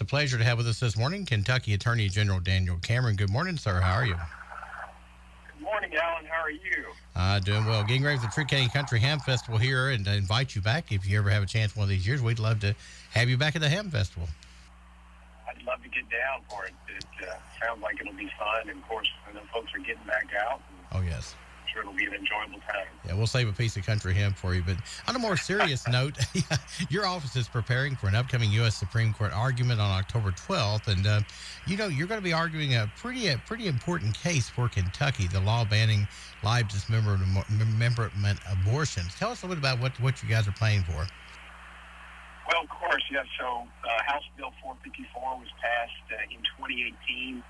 It's a pleasure to have with us this morning Kentucky Attorney General Daniel Cameron. Good morning, sir. How are you? Good morning, Alan. How are you? Doing well. Getting ready for the Tree Country Ham Festival here, and I invite you back if you ever have a chance one of these years. We'd love to have you back at the Ham Festival. I'd love to get down for it. It sounds like it'll be fun, and of course, I know folks are getting back out. Oh, yes. I'm sure it'll be an enjoyable time. Yeah, we'll save a piece of country ham for you. But on a more serious note, your office is preparing for an upcoming U.S. Supreme Court argument on October 12th. And, you're going to be arguing a pretty important case for Kentucky, the law banning live dismemberment abortions. Tell us a little bit about what you guys are planning for. Well, of course, yes. So House Bill 454 was passed in 2018.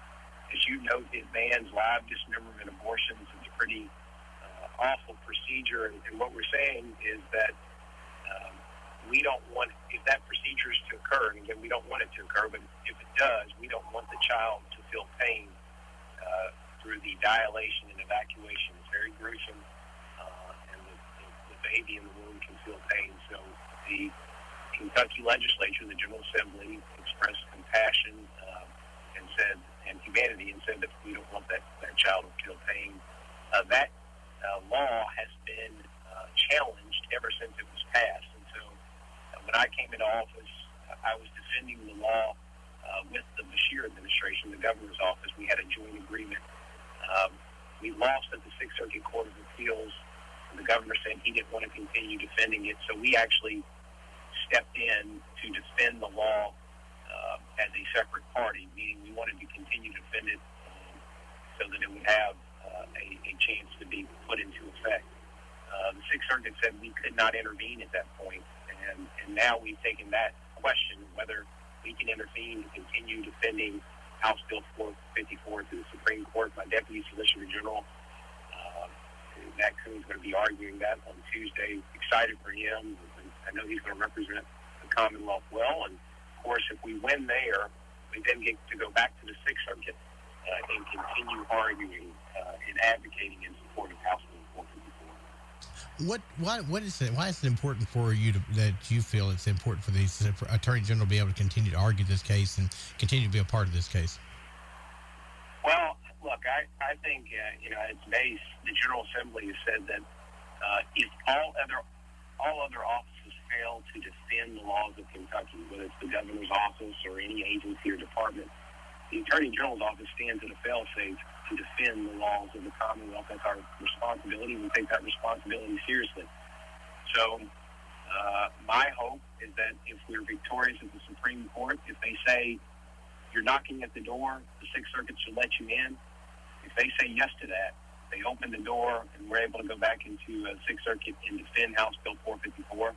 As you note, it bans live dismemberment abortions. It's a pretty awful procedure, and what we're saying is that we don't want, if that procedure is to occur, and again, we don't want it to occur, but if it does, we don't want the child to feel pain through the dilation and evacuation. It's very gruesome, and the baby in the womb can feel pain. So the Kentucky legislature, the General Assembly, expressed compassion and humanity, and said that we don't want that child to feel pain. That law has been challenged ever since it was passed. And so when I came into office, I was defending the law with the Beshear administration, the governor's office. We had a joint agreement. We lost at the Sixth Circuit Court of Appeals, and the governor said he didn't want to continue defending it. So we actually stepped in to defend the law as a separate party, meaning we wanted to continue to defend it so that it would have a chance to be put into effect. The Sixth Circuit said we could not intervene at that point, and now we've taken that question, whether we can intervene to continue defending House Bill 454 to the Supreme Court. My Deputy Solicitor General, Matt Coon's going to be arguing that on Tuesday. Excited for him. I know he's going to represent the Commonwealth well, and of course, if we win there, we then get to go back to the Sixth Circuit and continue arguing and advocating in support of House Bill 454. What is it? Why is it important for you that you feel it's important for the Attorney General to be able to continue to argue this case and continue to be a part of this case? Well, look, I think at its base, the General Assembly has said that if all other offices fail to defend the laws of Kentucky, whether it's the governor's office or any agency or department, the Attorney General's office stands at a fail-safe to defend the laws of the Commonwealth. That's our responsibility. We take that responsibility seriously. So my hope is that if we're victorious at the Supreme Court, if they say you're knocking at the door, the Sixth Circuit should let you in. If they say yes to that, they open the door and we're able to go back into Sixth Circuit and defend House Bill 454.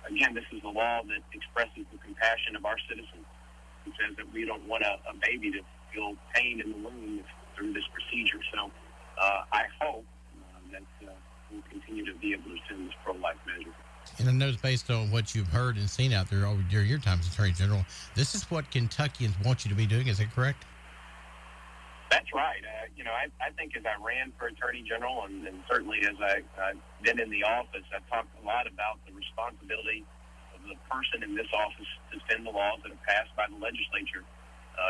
Again, this is a law that expresses the compassion of our citizens. It says that we don't want a baby to feel pain in the womb through this procedure. So I hope that we'll continue to be able to defend this pro-life measure. And I know based on what you've heard and seen out there over during your time as Attorney General, this is what Kentuckians want you to be doing. Is that correct? That's right. I think as I ran for Attorney General and certainly as I've been in the office, I've talked a lot about the responsibility of the person in this office to defend the laws that are passed by the legislature.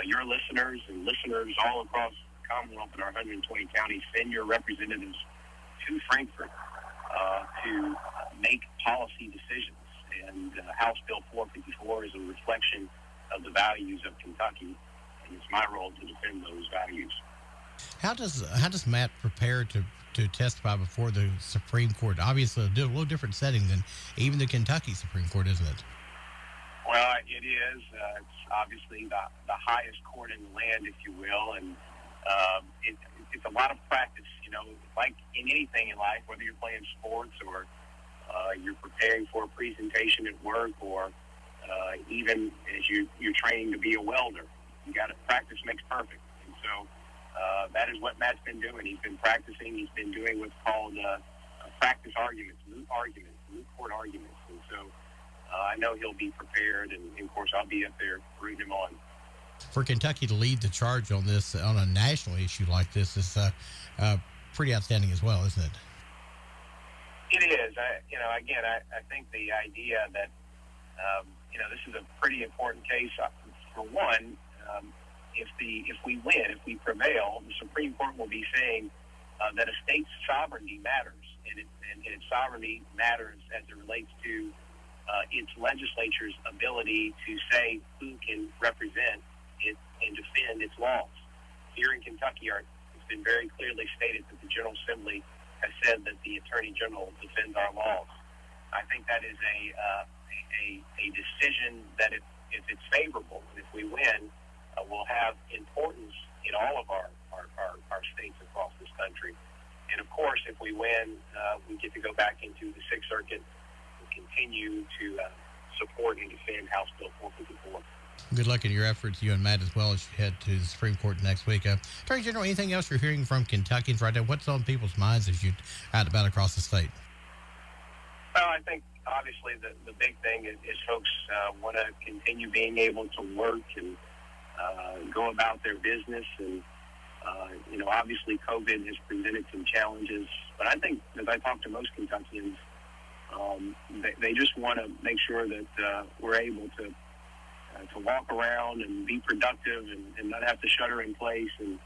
Your listeners and listeners all across the Commonwealth in our 120 counties send your representatives to Frankfort to make policy decisions. And House Bill 454 is a reflection of the values of Kentucky, and it's my role to defend those values. How does Matt prepare to testify before the Supreme Court? Obviously, a little different setting than even the Kentucky Supreme Court, isn't it? Well, it is. It's obviously the highest court in the land, if you will, and it's a lot of practice. Like in anything in life, whether you're playing sports or you're preparing for a presentation at work, or even as you're training to be a welder, you got to practice makes perfect. And so that is what Matt's been doing. He's been practicing. He's been doing what's called practice arguments, moot court arguments. And so I know he'll be prepared, and of course I'll be up there rooting him on. For Kentucky to lead the charge on this, on a national issue like this, is pretty outstanding as well, isn't it? It is. I think the idea that, this is a pretty important case for one, if we win, if we prevail, the Supreme Court will be saying that a state's sovereignty matters, and its sovereignty matters as it relates to its legislature's ability to say who can represent it and defend its laws. Here in Kentucky, it's been very clearly stated that the General Assembly has said that the Attorney General defends our laws. I think that is a decision that if it's favorable, if we win, will have importance in all of our states across this country. And of course, if we win, we get to go back into the Sixth Circuit and continue to support and defend House Bill 454. Good luck in your efforts, you and Matt, as well as you head to the Supreme Court next week. Attorney General, anything else you're hearing from Kentuckians right now? What's on people's minds as you out about across the state? Well, I think obviously the big thing is folks want to continue being able to work and go about their business. And, obviously COVID has presented some challenges. But I think, as I talk to most Kentuckians, they just want to make sure that we're able to walk around and be productive and not have to shutter in place and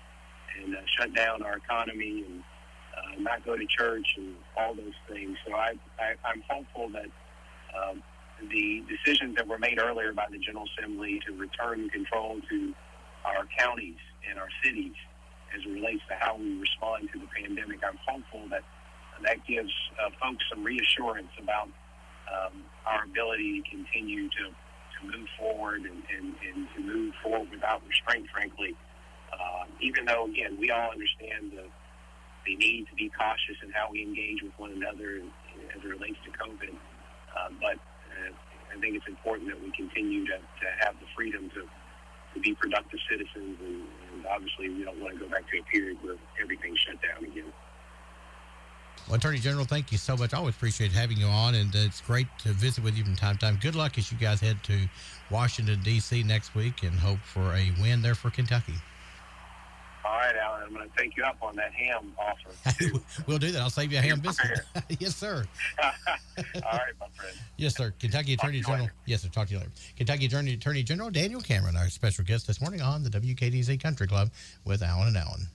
shut down our economy and not go to church and all those things. So I'm hopeful that the decisions that were made earlier by the General Assembly to return control to our counties and our cities as it relates to how we respond to the pandemic, I'm hopeful that gives folks some reassurance about our ability to continue to move forward and to move forward without restraint, frankly. Even though, again, we all understand the need to be cautious in how we engage with one another as it relates to COVID. But I think it's important that we continue to have the freedom to be productive citizens, and obviously we don't want to go back to a period where everything's shut down again. Well, Attorney General, thank you so much. I always appreciate having you on, and it's great to visit with you from time to time. Good luck as you guys head to Washington, D.C. next week, and hope for a win there for Kentucky. All right, Alan, I'm going to take you up on that ham offer. We'll do that. I'll save you a ham biscuit. Yes, sir. All right, my friend. Yes, sir. Kentucky Attorney General. Yes, sir. Talk to you later. Kentucky Attorney General Daniel Cameron, our special guest this morning on the WKDZ Country Club with Alan and Alan.